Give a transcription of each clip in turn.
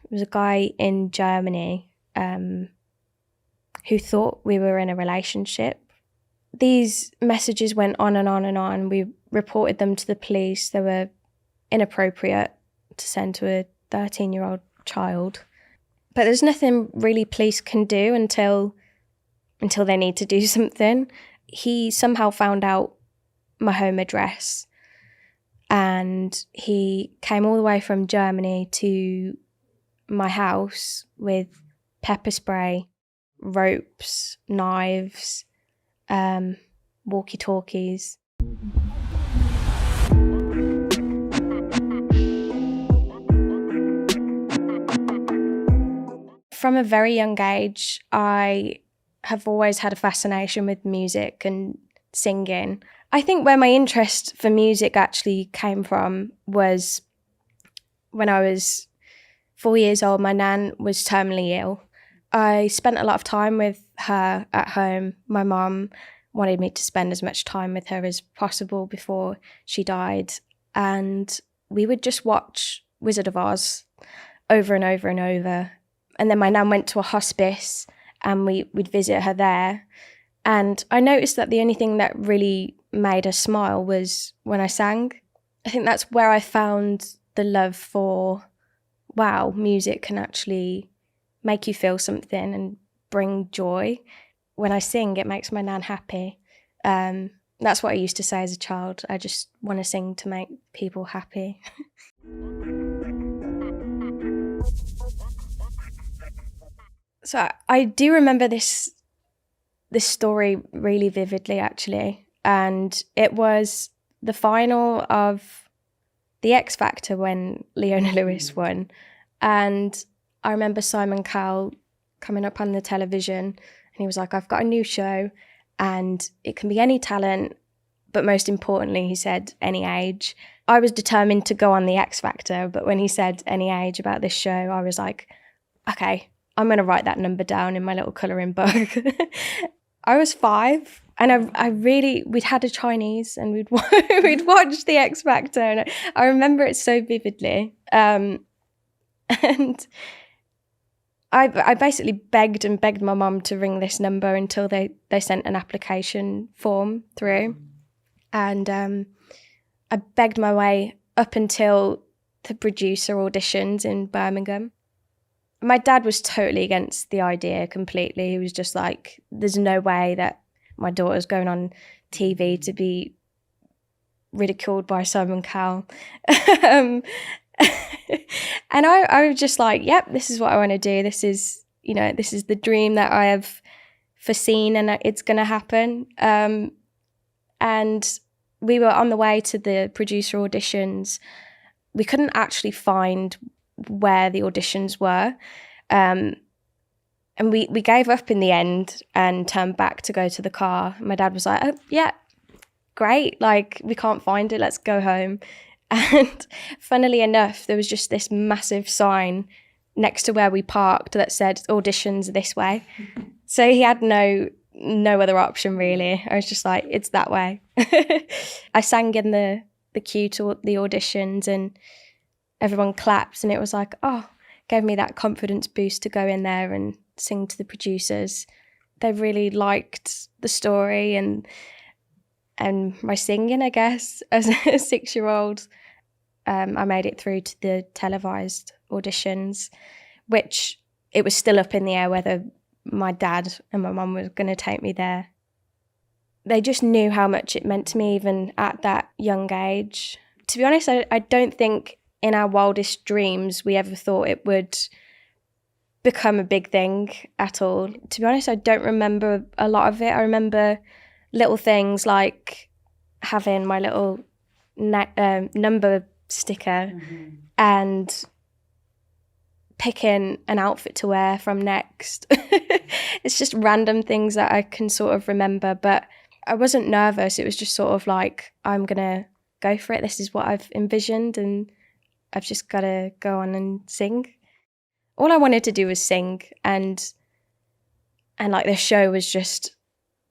was a guy in Germany who thought we were in a relationship. These messages went on and on and on. We reported them to the police. They were inappropriate to send to a 13-year-old child. But there's nothing really police can do until they need to do something. He somehow found out my home address, and he came all the way from Germany to my house with pepper spray, ropes, knives, walkie-talkies. From a very young age, I have always had a fascination with music and singing. I think where my interest for music actually came from was when I was 4 years old. My nan was terminally ill. I spent a lot of time with her at home. My mum wanted me to spend as much time with her as possible before she died. And we would just watch Wizard of Oz over and over and over. And then my nan went to a hospice and we'd visit her there. And I noticed that the only thing that really made her smile was when I sang. I think that's where I found the love for, wow, music can actually make you feel something and bring joy. When I sing, it makes my nan happy. That's what I used to say as a child. I just want to sing to make people happy. So I do remember this story really vividly, actually. And it was the final of the X Factor when Leona Lewis won. And I remember Simon Cowell coming up on the television and he was like, I've got a new show and it can be any talent, but most importantly, he said, any age. I was determined to go on the X Factor, but when he said any age about this show, I was like, okay, I'm going to write that number down in my little colouring book. I was 5 and we'd had a Chinese and we'd watch the X Factor and I remember it so vividly. And I basically begged my mum to ring this number until they sent an application form through. And I begged my way up until the producer auditions in Birmingham. My dad was totally against the idea completely. He was just like, there's no way that my daughter's going on TV to be ridiculed by Simon Cowell. And I was just like, yep, this is what I want to do. This is the dream that I have foreseen and it's going to happen. And we were on the way to the producer auditions. We couldn't actually find where the auditions were. And we gave up in the end and turned back to go to the car. My dad was like, oh, yeah, great. Like, we can't find it. Let's go home. And funnily enough, there was just this massive sign next to where we parked that said auditions this way. So he had no other option, really. I was just like, it's that way. I sang in the queue to the auditions and everyone clapped and it was like, oh, gave me that confidence boost to go in there and sing to the producers. They really liked the story and my singing, I guess, as a 6-year-old. I made it through to the televised auditions, which it was still up in the air whether my dad and my mum were going to take me there. They just knew how much it meant to me even at that young age. To be honest, I don't think in our wildest dreams we ever thought it would become a big thing at all. To be honest, I don't remember a lot of it. I remember little things like having my little number sticker and picking an outfit to wear from Next. It's just random things that I can sort of remember, but I wasn't nervous. It was just sort of like, I'm going to go for it. This is what I've envisioned and I've just got to go on and sing. All I wanted to do was sing and like the show was just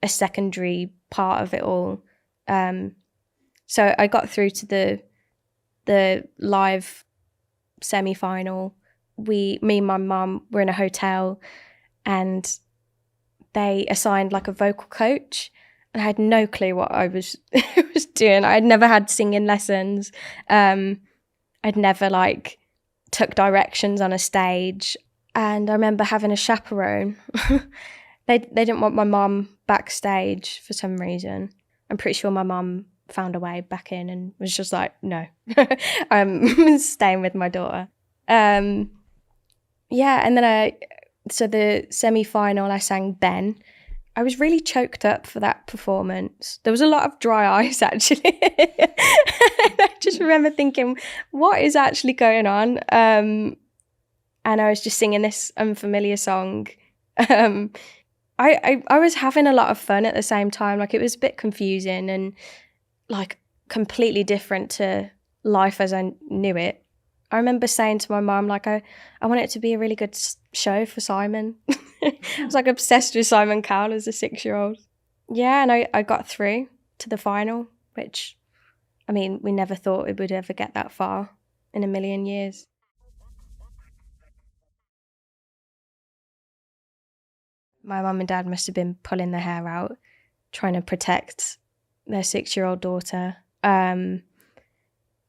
a secondary part of it all. So I got through to the live semi-final me and my mum were in a hotel and they assigned like a vocal coach, and I had no clue what I was doing. I had never had singing lessons. I'd never like took directions on a stage. And I remember having a chaperone. They didn't want my mum backstage for some reason. I'm pretty sure my mum found a way back in and was just like, no, I'm staying with my daughter. And then so the semi-final, I sang Ben. I was really choked up for that performance. There was a lot of dry eyes, actually. I just remember thinking, what is actually going on? And I was just singing this unfamiliar song. I was having a lot of fun at the same time. Like, it was a bit confusing and like completely different to life as I knew it. I remember saying to my mum, like, I want it to be a really good show for Simon. I was like obsessed with Simon Cowell as a 6-year-old. Yeah, and I got through to the final, which, I mean, we never thought it would ever get that far in a million years. My mum and dad must have been pulling their hair out, trying to protect their 6-year-old daughter. But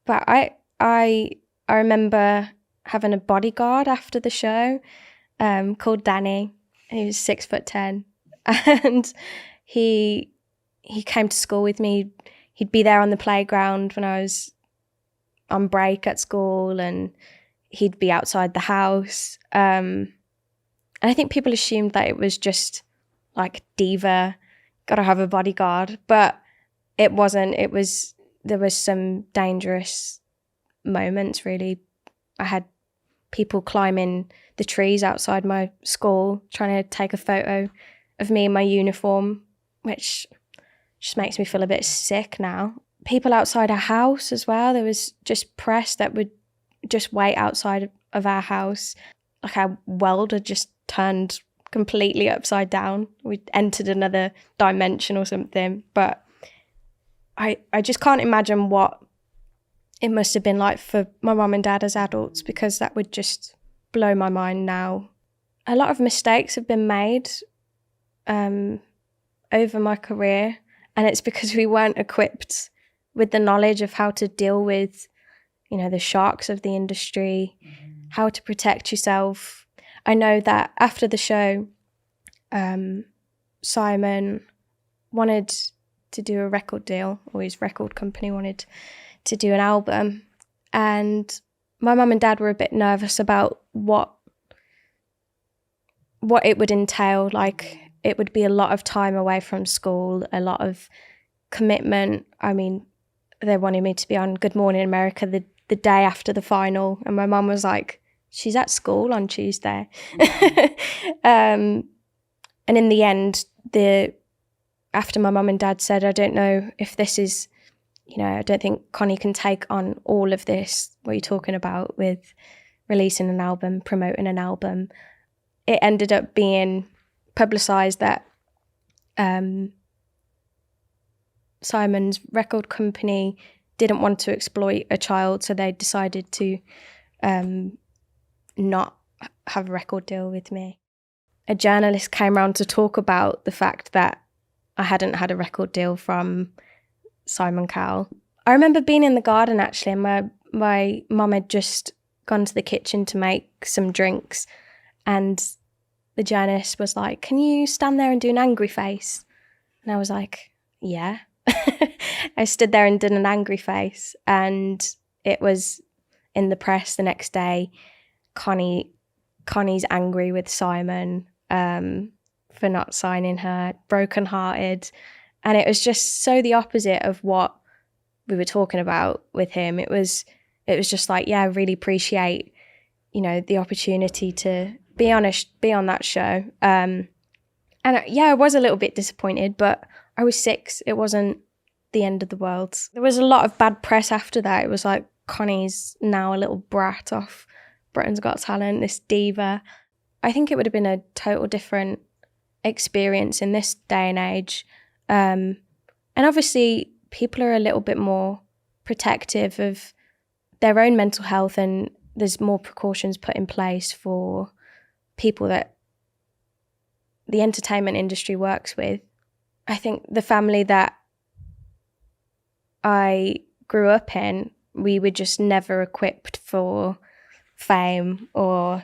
I remember having a bodyguard after the show called Danny. He was 6'10", and he came to school with me. He'd be there on the playground when I was on break at school, and he'd be outside the house. And I think people assumed that it was just like diva, gotta have a bodyguard, but it wasn't. There was some dangerous moments, really. I had people climbing the trees outside my school trying to take a photo of me in my uniform, which just makes me feel a bit sick now. People outside our house as well. There was just press that would just wait outside of our house. Like, our world had just turned completely upside down. We'd entered another dimension or something. But I just can't imagine what it must have been like for my mum and dad as adults, because that would just blow my mind now. A lot of mistakes have been made over my career, and it's because we weren't equipped with the knowledge of how to deal with, the sharks of the industry, how to protect yourself. I know that after the show, Simon wanted to do a record deal, or his record company wanted to do an album, and my mum and dad were a bit nervous about what it would entail. Like, it would be a lot of time away from school, a lot of commitment. I mean, they wanted me to be on Good Morning America the day after the final, and my mum was like, she's at school on Tuesday. And in the end, after my mum and dad said, I don't know if this is, I don't think Connie can take on all of this, what you're talking about with releasing an album, promoting an album. It ended up being publicised that Simon's record company didn't want to exploit a child, so they decided to not have a record deal with me. A journalist came around to talk about the fact that I hadn't had a record deal from Simon Cowell. I remember being in the garden, actually, and my mum had just gone to the kitchen to make some drinks, and the journalist was like, can you stand there and do an angry face? And I was like, yeah. I stood there and did an angry face, and it was in the press the next day. Connie's angry with Simon for not signing her, brokenhearted. And it was just so the opposite of what we were talking about with him. It was just like, yeah, I really appreciate, the opportunity to be on that show. And I was a little bit disappointed, but I was 6. It wasn't the end of the world. There was a lot of bad press after that. It was like, Connie's now a little brat off Britain's Got Talent, this diva. I think it would have been a total different experience in this day and age. And obviously people are a little bit more protective of their own mental health and there's more precautions put in place for people that the entertainment industry works with. I think the family that I grew up in, we were just never equipped for fame or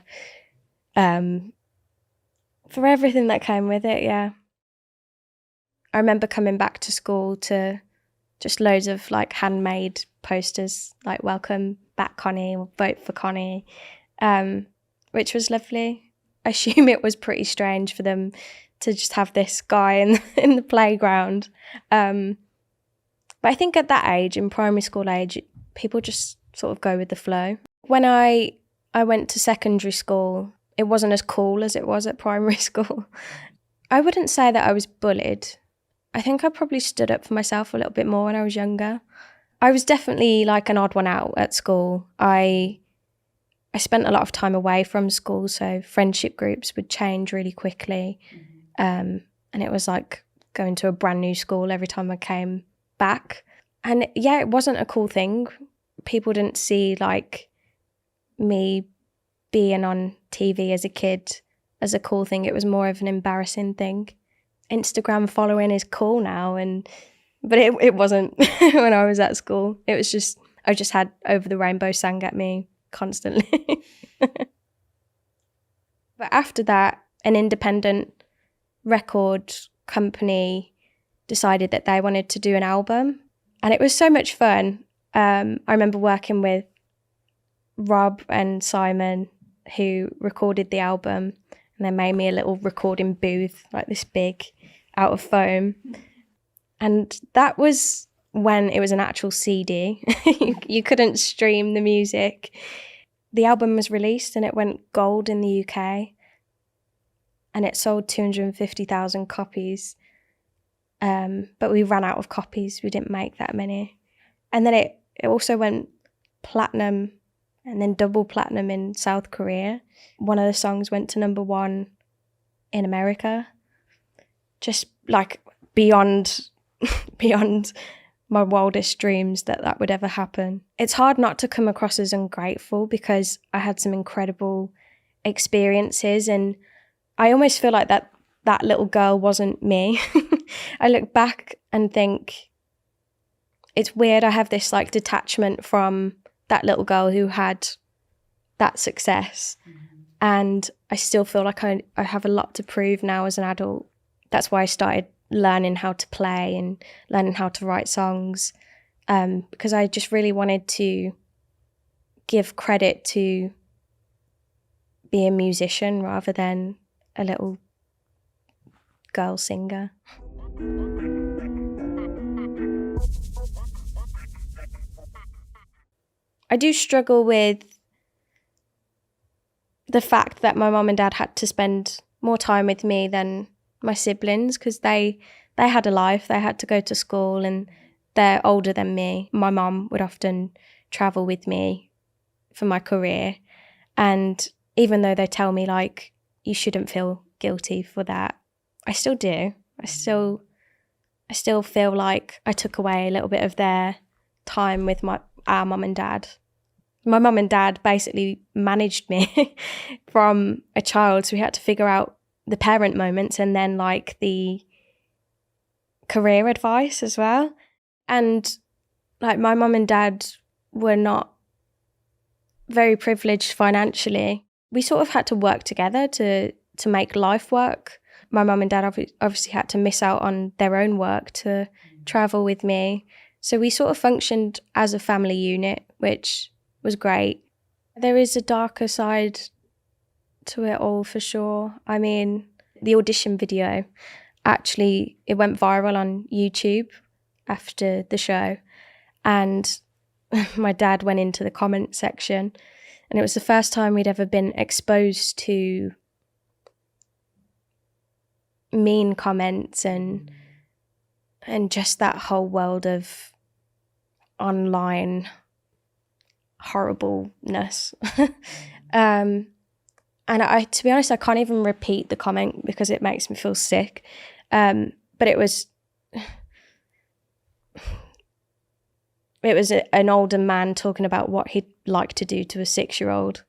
for everything that came with it, yeah. I remember coming back to school to just loads of like handmade posters like welcome back Connie or vote for Connie, which was lovely. I assume it was pretty strange for them to just have this guy in the playground. But I think at that age, in primary school age, people just sort of go with the flow. When I went to secondary school, it wasn't as cool as it was at primary school. I wouldn't say that I was bullied. I think I probably stood up for myself a little bit more when I was younger. I was definitely like an odd one out at school. I spent a lot of time away from school, so friendship groups would change really quickly. And it was like going to a brand new school every time I came back. And yeah, it wasn't a cool thing. People didn't see like me being on TV as a kid as a cool thing. It was more of an embarrassing thing. Instagram following is cool now, but it wasn't when I was at school. It was just, I just had Over the Rainbow sang at me constantly. But after that, an independent record company decided that they wanted to do an album, and it was so much fun. I remember working with Rob and Simon, who recorded the album, and they made me a little recording booth, like this big, out of foam. And that was when it was an actual CD. You couldn't stream the music. The album was released and it went gold in the UK. And it sold 250,000 copies. But we ran out of copies. We didn't make that many. And then it also went platinum and then double platinum in South Korea. One of the songs went to #1 in America. Just like beyond my wildest dreams that would ever happen. It's hard not to come across as ungrateful because I had some incredible experiences, and I almost feel like that little girl wasn't me. I look back and think it's weird. I have this like detachment from that little girl who had that success. And I still feel like I have a lot to prove now as an adult. That's why I started learning how to play and learning how to write songs, because I just really wanted to give credit to be a musician rather than a little girl singer. I do struggle with the fact that my mum and dad had to spend more time with me than my siblings, because they had a life. They had to go to school and they're older than me. My mum would often travel with me for my career, and even though they tell me like you shouldn't feel guilty for that, I still do. I still feel like I took away a little bit of their time with our mum and dad. My mum and dad basically managed me from a child, so we had to figure out the parent moments and then like the career advice as well. And like my mum and dad were not very privileged financially. We sort of had to work together to make life work. My mum and dad obviously had to miss out on their own work to travel with me. So we sort of functioned as a family unit, which was great. There is a darker side to it all for sure. I mean, the audition video, actually, it went viral on YouTube after the show, and my dad went into the comment section, and it was the first time we'd ever been exposed to mean comments and just that whole world of online horribleness. And to be honest, I can't even repeat the comment because it makes me feel sick. But it was an older man talking about what he'd like to do to a 6-year-old.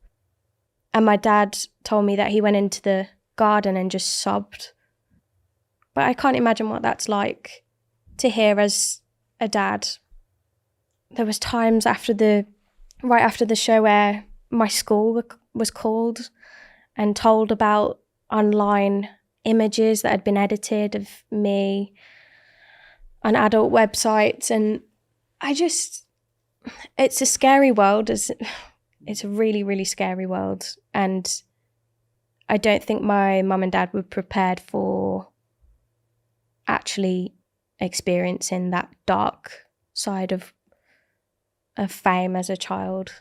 And my dad told me that he went into the garden and just sobbed. But I can't imagine what that's like to hear as a dad. There was times right after the show where my school was called and told about online images that had been edited of me on adult websites, and it's a scary world. It's a really, really scary world, and I don't think my mum and dad were prepared for actually experiencing that dark side of fame as a child.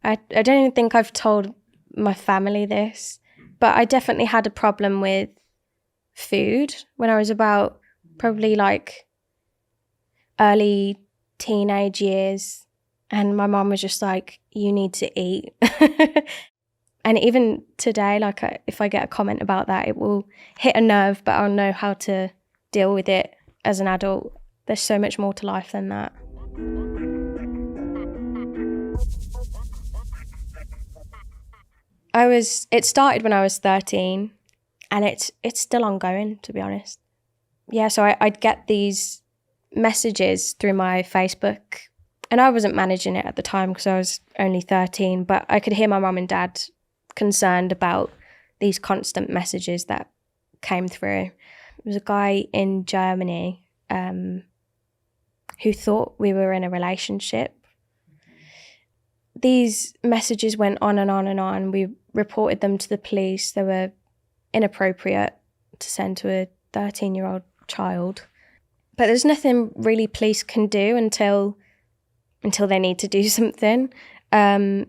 I don't even think I've told my family this, but I definitely had a problem with food when I was about probably like early teenage years, and my mom was just like, you need to eat. And even today, like if I get a comment about that, it will hit a nerve, but I'll know how to deal with it as an adult. There's so much more to life than that. It started when I was 13, and it's still ongoing, to be honest. Yeah, so I'd get these messages through my Facebook, and I wasn't managing it at the time because I was only 13, but I could hear my mum and dad concerned about these constant messages that came through. There was a guy in Germany who thought we were in a relationship. These messages went on and on and on. We reported them to the police. They were inappropriate to send to a 13-year-old child. But there's nothing really police can do until they need to do something. And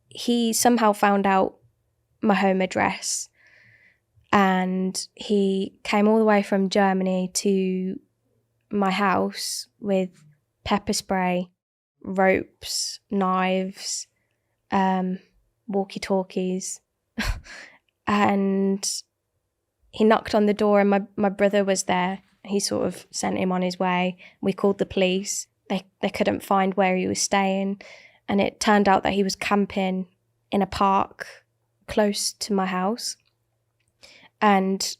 he somehow found out my home address, and he came all the way from Germany to my house with pepper spray, ropes, knives, walkie-talkies, and he knocked on the door, and my brother was there. He sort of sent him on his way. We called the police. They couldn't find where he was staying, and it turned out that he was camping in a park close to my house, and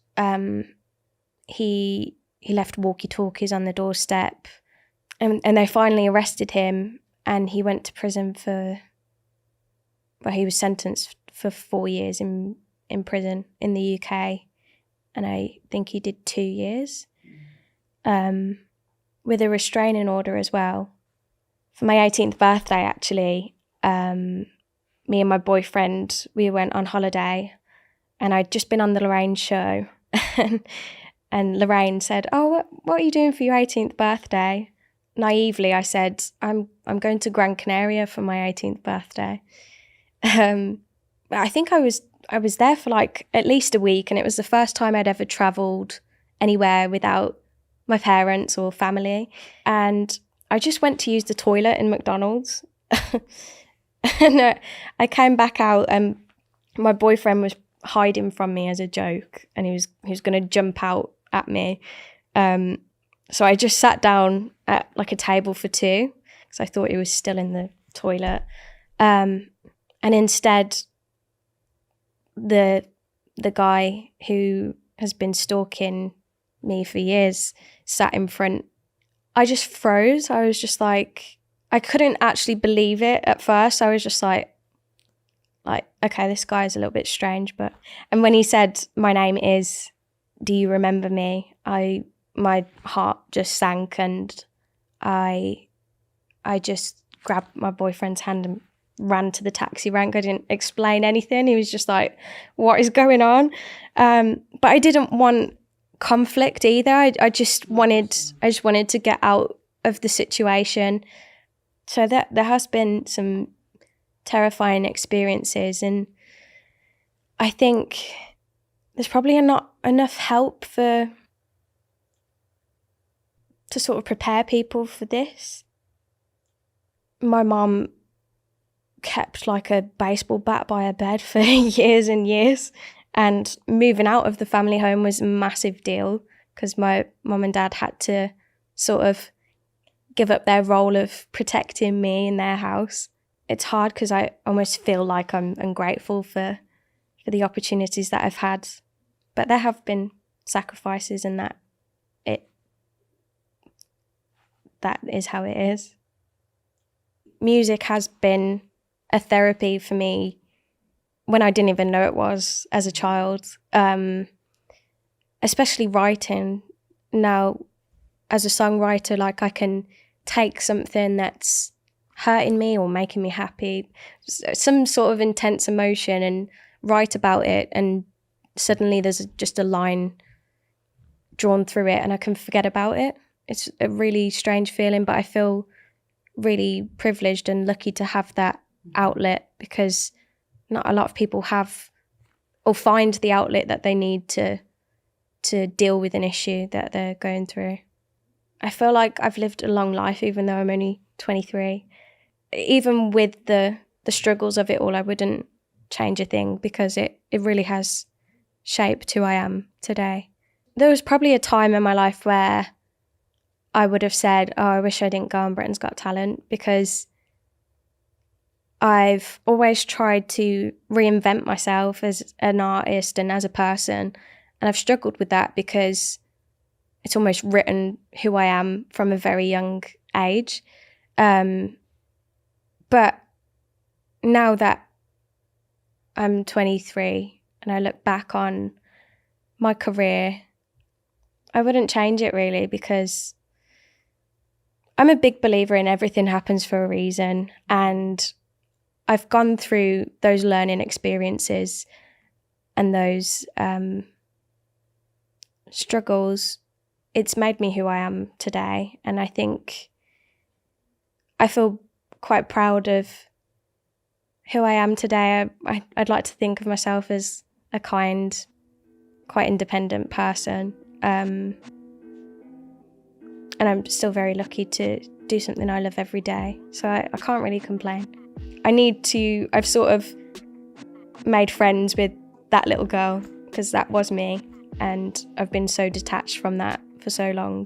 he left walkie-talkies on the doorstep, and they finally arrested him, and he went to prison he was sentenced for 4 years in prison in the UK, and I think he did 2 years, with a restraining order as well. For my 18th birthday, actually, me and my boyfriend, we went on holiday, and I'd just been on the Lorraine show, and Lorraine said, "Oh, what are you doing for your 18th birthday?" Naively, I said, I'm going to Gran Canaria for my 18th birthday. I think I was there for like at least a week, and it was the first time I'd ever travelled anywhere without my parents or family. And I just went to use the toilet in McDonald's. And I came back out, and my boyfriend was hiding from me as a joke, and he was going to jump out at me. So I just sat down at like a table for two because I thought he was still in the toilet. And instead, the guy who has been stalking me for years sat in front. I just froze. I was just like, I couldn't actually believe it at first. I was just like, okay, this guy is a little bit strange. And when he said, "My name is, do you remember me?" My heart just sank, and I just grabbed my boyfriend's hand and ran to the taxi rank. I didn't explain anything. He was just like, "What is going on?" But I didn't want conflict either. I just wanted to get out of the situation. So that there has been some terrifying experiences, and I think there's probably not enough help to sort of prepare people for this. My mom kept like a baseball bat by her bed for years and years, and moving out of the family home was a massive deal because my mum and dad had to sort of give up their role of protecting me in their house. It's hard because I almost feel like I'm ungrateful for the opportunities that I've had. But there have been sacrifices, and that is how it is. Music has been a therapy for me when I didn't even know it was as a child, especially writing. Now, as a songwriter, like, I can take something that's hurting me or making me happy, some sort of intense emotion, and write about it, and suddenly there's just a line drawn through it and I can forget about it. It's a really strange feeling, but I feel really privileged and lucky to have that outlet, because not a lot of people have or find the outlet that they need to deal with an issue that they're going through. I feel like I've lived a long life, even though I'm only 23. Even with the struggles of it all, I wouldn't change a thing, because it really has shaped who I am today. There was probably a time in my life where I would have said, oh, I wish I didn't go on Britain's Got Talent, because I've always tried to reinvent myself as an artist and as a person. And I've struggled with that because it's almost written who I am from a very young age. But now that I'm 23 and I look back on my career, I wouldn't change it really, because I'm a big believer in everything happens for a reason, and I've gone through those learning experiences and those struggles. It's made me who I am today, and I think I feel quite proud of who I am today. I'd like to think of myself as a kind, quite independent person. And I'm still very lucky to do something I love every day. So I can't really complain. I've sort of made friends with that little girl, because that was me. And I've been so detached from that for so long.